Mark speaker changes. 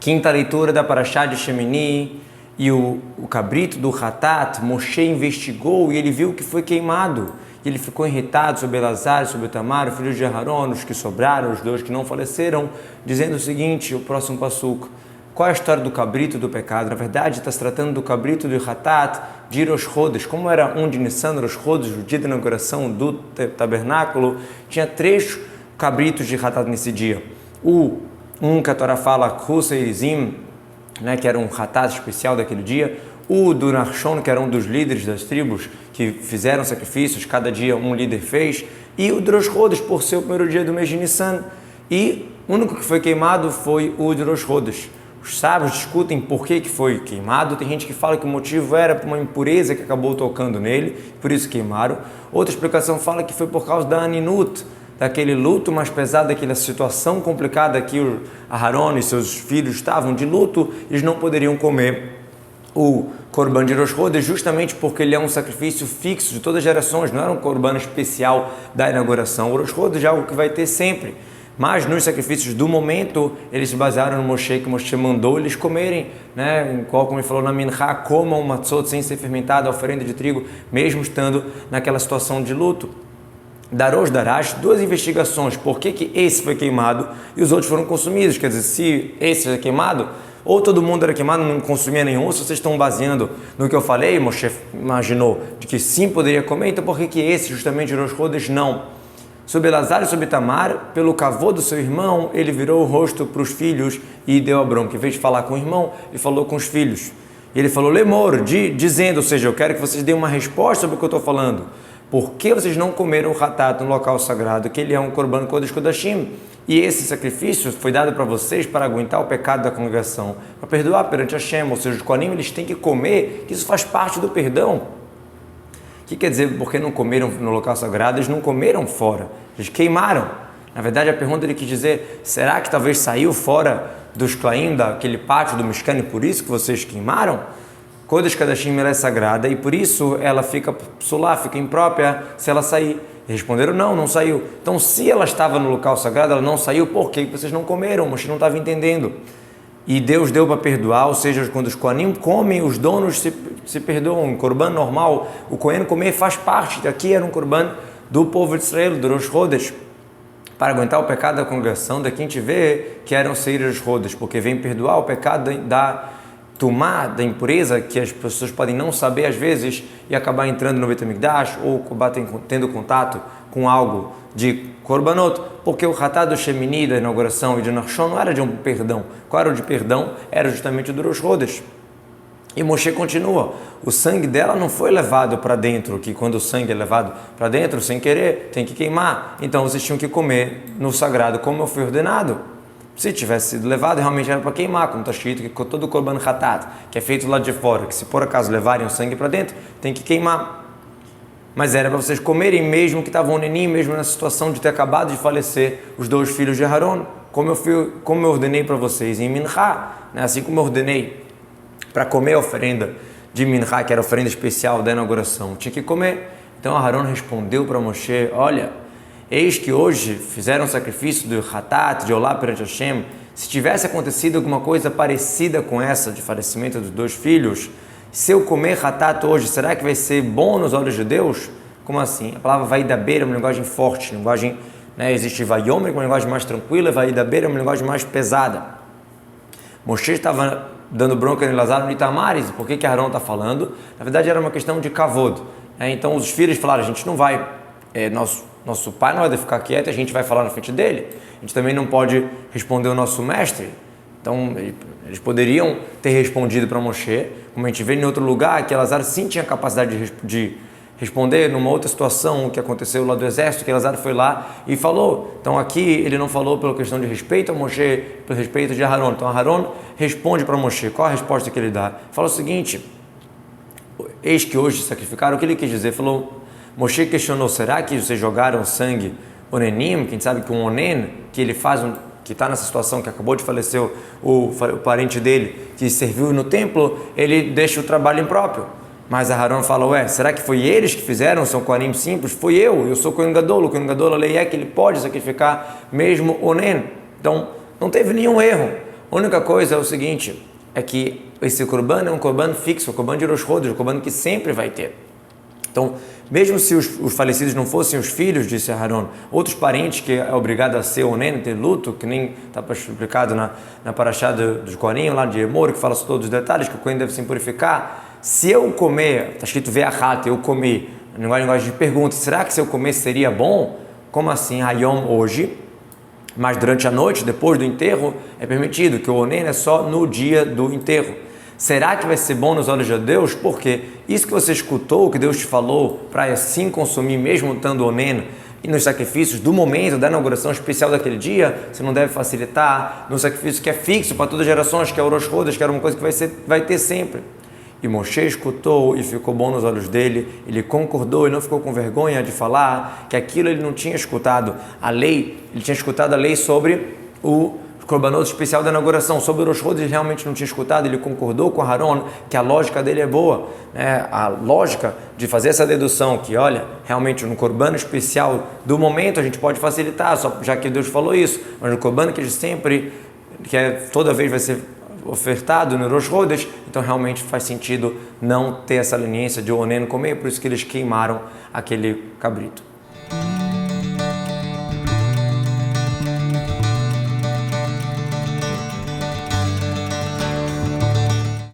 Speaker 1: Quinta leitura da Parashá de Shemini, e o cabrito do Hatat, Moshe investigou e ele viu que foi queimado. E ele ficou irritado sobre Elazar e sobre Tamar, filhos de Aharon, os que sobraram, os dois que não faleceram, dizendo o seguinte, o próximo passuco: qual é a história do cabrito do pecado? Na verdade, está se tratando do cabrito do Hatat de Rosh Chodesh. Como era um de Nissan, Rosh Chodesh, o dia da inauguração do tabernáculo, tinha 3 cabritos de Hatat nesse dia. Um que a Torá fala, Kuseirizim, que era um Hatat especial daquele dia. O do Nachshon, que era um dos líderes das tribos que fizeram sacrifícios, cada dia um líder fez. E o de Rosh Chodesh, por ser o primeiro dia do mês de Nissan. E o único que foi queimado foi o de Rosh Chodesh. Os sábios discutem por que foi queimado. Tem gente que fala que o motivo era por uma impureza que acabou tocando nele, por isso queimaram. Outra explicação fala que foi por causa da Aninut, daquele luto mais pesado, daquela situação complicada que o Aharon e seus filhos estavam de luto, eles não poderiam comer o Korban de Rosh Chodesh, justamente porque ele é um sacrifício fixo de todas as gerações, não era um Korban especial da inauguração. O Rosh Chodesh é algo que vai ter sempre. Mas nos sacrifícios do momento, eles se basearam no Moshe, que Moshe mandou eles comerem, como ele falou na Minha, comam matzot sem ser fermentada, a oferenda de trigo, mesmo estando naquela situação de luto. Darosh Darash, 2 investigações, por que esse foi queimado e os outros foram consumidos. Quer dizer, se esse é queimado, ou todo mundo era queimado, não consumia nenhum, se vocês estão baseando no que eu falei, Moshe imaginou de que sim poderia comer, então por que esse justamente Rosh Chodesh não? Sobre Elazar e sobre Tamar, pelo cavô do seu irmão, ele virou o rosto para os filhos e deu a bronca. Em vez de falar com o irmão, ele falou com os filhos. Ele falou, lemor, dizendo, ou seja, eu quero que vocês deem uma resposta sobre o que eu estou falando. Por que vocês não comeram o Hatat no local sagrado, que ele é um Korban Kodesh Kodashim? E esse sacrifício foi dado para vocês para aguentar o pecado da congregação, para perdoar perante Hashem, ou seja, os Kohanim, eles têm que comer, que isso faz parte do perdão. O que quer dizer, porque não comeram no local sagrado? Eles não comeram fora, eles queimaram. Na verdade, a pergunta ele quis dizer, será que talvez saiu fora dos Klaim, daquele pátio do Mishkan, e por isso que vocês queimaram? Kodesh Kadashim ela é sagrada e por isso ela fica psulá, fica imprópria se ela sair. E responderam, não saiu. Então, se ela estava no local sagrado, ela não saiu, por que vocês não comeram? Moshe não estava entendendo. E Deus deu para perdoar, ou seja, quando os Kohanim comem, os donos se perdoam. Um Korban normal, o Kohen comer faz parte. Aqui era um Korban do povo de Israel, do Rosh Chodesh, para aguentar o pecado da congregação. Daqui a gente vê que eram Seiras Chodesh, porque vem perdoar o pecado da Tumá, da impureza, que as pessoas podem não saber às vezes e acabar entrando no Beit HaMikdash ou tendo contato com algo de Korbanot, porque o Hatat do Shemini, da inauguração, e de Nachshon não era de um perdão. Qual era o de perdão? Era justamente o do Rosh Chodesh. E Moshe continua, o sangue dela não foi levado para dentro, que quando o sangue é levado para dentro, sem querer, tem que queimar. Então vocês tinham que comer no sagrado como eu fui ordenado. Se tivesse sido levado, realmente era para queimar, como está escrito, que todo o Korban Hatat, que é feito lá de fora, que se por acaso levarem o sangue para dentro, tem que queimar. Mas era para vocês comerem mesmo que estavam nenim, mesmo na situação de ter acabado de falecer os 2 filhos de Aharon, como eu ordenei para vocês em Minha, assim como eu ordenei para comer a oferenda de Minha, que era a oferenda especial da inauguração, tinha que comer. Então Aharon respondeu para Moshe, olha, eis que hoje fizeram sacrifício do Hatat, de Olá perante Hashem. Se tivesse acontecido alguma coisa parecida com essa, de falecimento dos 2 filhos, se eu comer Hatat hoje, será que vai ser bom nos olhos de Deus? Como assim? A palavra Vaidaber é uma linguagem forte, linguagem, existe Vayomer, uma linguagem mais tranquila, Vaidaber é uma linguagem mais pesada. Moshe estava dando bronca em Elazar e Itamar, por que Aharon está falando? Na verdade era uma questão de kavod. Então os filhos falaram, a gente não vai, nosso pai não vai ficar quieto, a gente vai falar na frente dele. A gente também não pode responder o nosso mestre. Então, eles poderiam ter respondido para Moshe, como a gente vê em outro lugar, que Elazar sim tinha capacidade de responder numa outra situação, o que aconteceu lá do exército, que Elazar foi lá e falou. Então, aqui ele não falou pela questão de respeito a Moshe, pelo respeito de Aharon. Então, Aharon responde para Moshe. Qual a resposta que ele dá? Fala o seguinte, eis que hoje sacrificaram, o que ele quis dizer? Falou, Moshe questionou, será que vocês jogaram sangue onenim? Quem sabe que um onen, que ele faz que está nessa situação, que acabou de falecer o parente dele, que serviu no templo, ele deixa o trabalho impróprio. Mas Aharon fala, será que foi eles que fizeram? São Kohanim simples? Fui eu sou Kohen Gadol. O Kohen Gadol, a lei é que ele pode sacrificar mesmo onen. Então, não teve nenhum erro. A única coisa é o seguinte, é que esse corban é um corban fixo, um corban de Rosh Chodesh, um corban que sempre vai ter. Então, mesmo se os falecidos não fossem os filhos, disse Aharon, outros parentes que é obrigado a ser onen, ter luto, que nem está explicado na paraxá dos Kohanim, lá de Emor, que fala sobre todos os detalhes, que o Kohen deve se purificar. Se eu comer, está escrito ve'achat, eu comer, linguagem de pergunta, será que se eu comer seria bom? Como assim, Hayom, hoje? Mas durante a noite, depois do enterro, é permitido, que o onen é só no dia do enterro. Será que vai ser bom nos olhos de Deus? Porque isso que você escutou, que Deus te falou, para assim consumir mesmo estando onen e nos sacrifícios do momento da inauguração especial daquele dia, você não deve facilitar no sacrifício que é fixo para todas as gerações, que é o Rosh Chodesh, que era uma coisa que vai ter sempre. E Moshe escutou e ficou bom nos olhos dele, ele concordou e não ficou com vergonha de falar que aquilo ele não tinha escutado a lei, ele tinha escutado a lei sobre o Korbanot especial da inauguração, sobre o Rosh Chodesh ele realmente não tinha escutado, ele concordou com Aharon que a lógica dele é boa, né? A lógica de fazer essa dedução que, olha, realmente no Korban especial do momento a gente pode facilitar, só já que Deus falou isso, mas no Korban que ele sempre, toda vez vai ser ofertado no Rosh Chodesh, então realmente faz sentido não ter essa leniência de o onen comer, por isso que eles queimaram aquele cabrito.